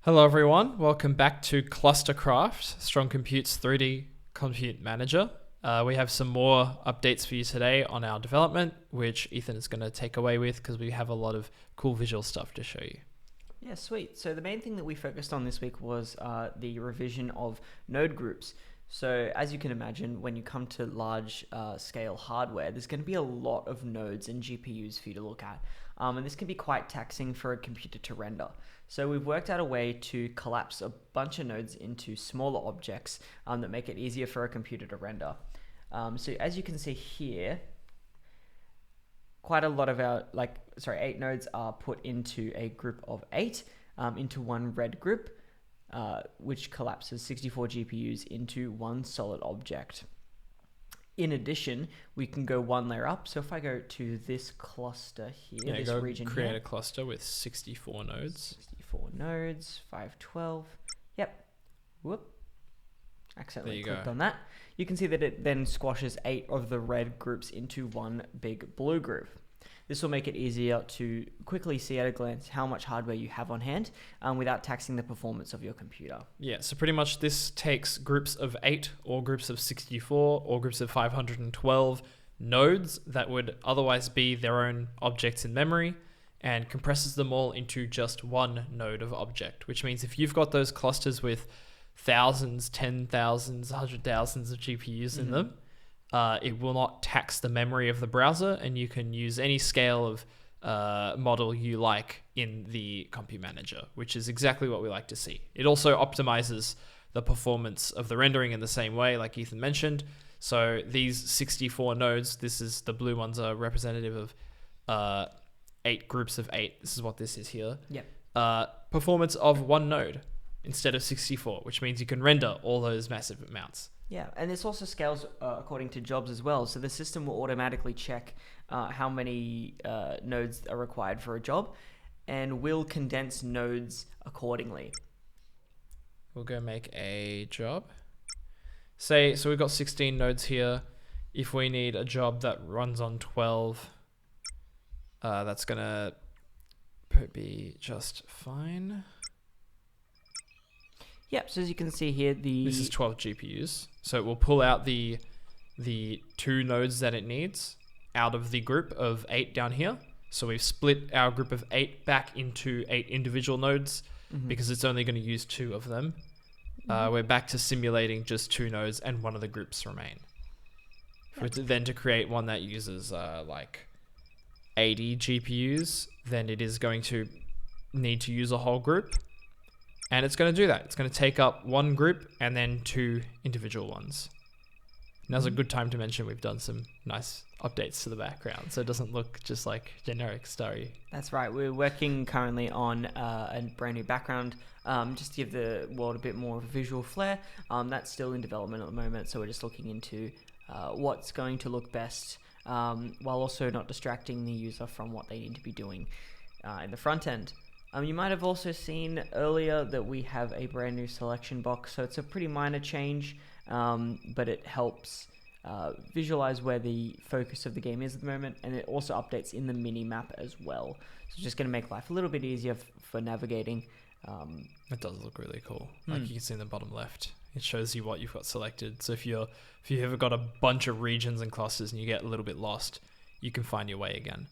Hello everyone, welcome back to Clustercraft, Strong Compute's 3D Compute Manager. We have some more updates for you today on our development, which Ethan is going to take away with because we have a lot of cool visual stuff to show you. Yeah, sweet. So the main thing that we focused on this week was the revision of node groups. So as you can imagine, when you come to large scale hardware, there's going to be a lot of nodes and GPUs for you to look at. And this can be quite taxing for a computer to render. So we've worked out a way to collapse a bunch of nodes into smaller objects that make it easier for a computer to render. So as you can see here, quite a lot of our, 8 nodes are put into a group of 8, into one red group, which collapses 64 GPUs into one solid object. In addition, we can go one layer up. So if I go to this cluster here, this region create here, a cluster with 64 nodes. 64 nodes, 512. Yep. Whoop. Accidentally clicked on that. You can see that it then squashes 8 of the red groups into one big blue group. This will make it easier to quickly see at a glance how much hardware you have on hand without taxing the performance of your computer. Yeah, so pretty much this takes groups of 8 or groups of 64 or groups of 512 nodes that would otherwise be their own objects in memory and compresses them all into just one node of object, which means if you've got those clusters with thousands, 10,000s, 100,000s of GPUs in them, it will not tax the memory of the browser, and you can use any scale of model you like in the Compute Manager, which is exactly what we like to see. It also optimizes the performance of the rendering in the same way, like Ethan mentioned. So these 64 nodes, the blue ones are representative of 8 groups of 8. This is what this is here. Yep. Performance of one node instead of 64, which means you can render all those massive amounts. Yeah, and this also scales according to jobs as well. So the system will automatically check how many nodes are required for a job and will condense nodes accordingly. We'll go make a job. So we've got 16 nodes here. If we need a job that runs on 12, that's going to be just fine. Yep, so as you can see here, this is 12 GPUs. So it will pull out the 2 nodes that it needs out of the group of 8 down here. So we've split our group of 8 back into 8 individual nodes because it's only going to use 2 of them. We're back to simulating just 2 nodes and one of the groups remain. Then to create one that uses 80 GPUs, then it is going to need to use a whole group. And it's going to do that. It's going to take up one group and then 2 individual ones. Now's a good time to mention we've done some nice updates to the background, so it doesn't look just like generic starry. That's right. We're working currently on a brand new background just to give the world a bit more of a visual flair. That's still in development at the moment, so we're just looking into what's going to look best while also not distracting the user from what they need to be doing in the front end. You might have also seen earlier that we have a brand new selection box, so it's a pretty minor change, but it helps visualize where the focus of the game is at the moment, and it also updates in the mini map as well. So it's just going to make life a little bit easier for navigating. It does look really cool. Like you can see in the bottom left, it shows you what you've got selected. So if you've ever got a bunch of regions and clusters and you get a little bit lost, you can find your way again.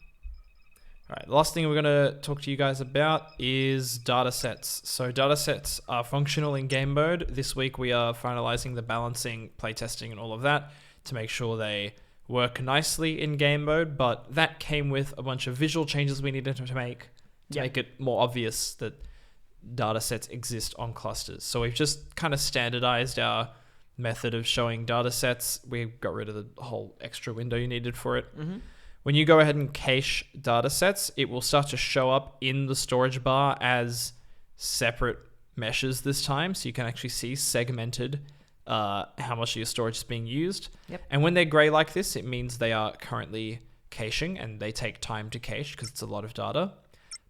All right, the last thing we're going to talk to you guys about is datasets. So datasets are functional in game mode. This week we are finalizing the balancing, playtesting, and all of that to make sure they work nicely in game mode. But that came with a bunch of visual changes we needed to make it more obvious that datasets exist on clusters. So we've just kind of standardized our method of showing datasets. We got rid of the whole extra window you needed for it. When you go ahead and cache datasets, it will start to show up in the storage bar as separate meshes this time. So you can actually see segmented how much of your storage is being used. Yep. And when they're gray like this, it means they are currently caching and they take time to cache because it's a lot of data.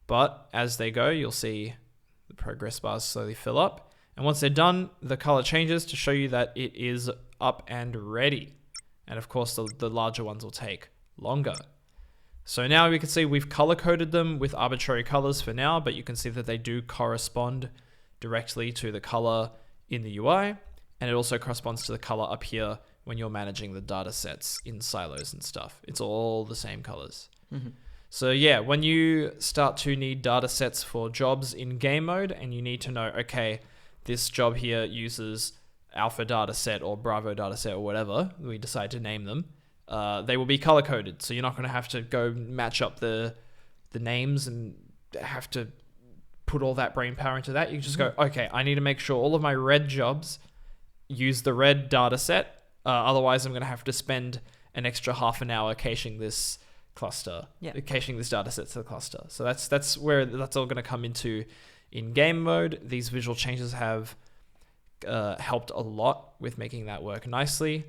But as they go, you'll see the progress bars slowly fill up. And once they're done, the color changes to show you that it is up and ready. And of course, the larger ones will take longer. So now we can see we've color coded them with arbitrary colors for now, but you can see that they do correspond directly to the color in the UI, and it also corresponds to the color up here when you're managing the data sets in silos and stuff. It's all the same colors. Mm-hmm. So yeah, when you start to need data sets for jobs in game mode and you need to know, okay, this job here uses alpha data set or bravo data set or whatever we decide to name them, they will be color coded. So you're not going to have to go match up the names and have to put all that brain power into that. You can just go, okay, I need to make sure all of my red jobs use the red data set. Otherwise, I'm going to have to spend an extra half an hour caching this cluster, caching this data set to the cluster. So that's where that's all going to come into in game mode. These visual changes have helped a lot with making that work nicely.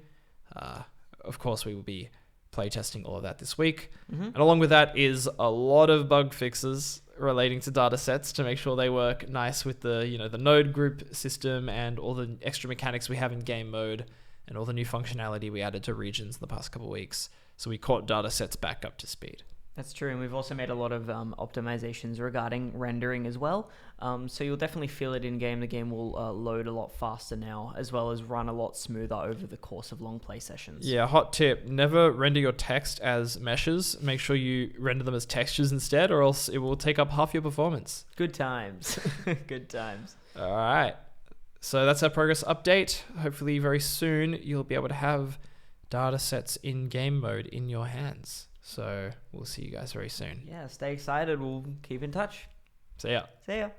Of course, we will be playtesting all of that this week. And along with that is a lot of bug fixes relating to data sets to make sure they work nice with the the node group system and all the extra mechanics we have in game mode and all the new functionality we added to regions in the past couple of weeks. So we caught data sets back up to speed. That's true, and we've also made a lot of optimizations regarding rendering as well. So you'll definitely feel it in game. The game will load a lot faster now, as well as run a lot smoother over the course of long play sessions. Yeah, hot tip: never render your text as meshes. Make sure you render them as textures instead, or else it will take up half your performance. Good times. Good times. All right. So that's our progress update. Hopefully very soon you'll be able to have data sets in game mode in your hands. So we'll see you guys very soon. Yeah, stay excited. We'll keep in touch. See ya. See ya.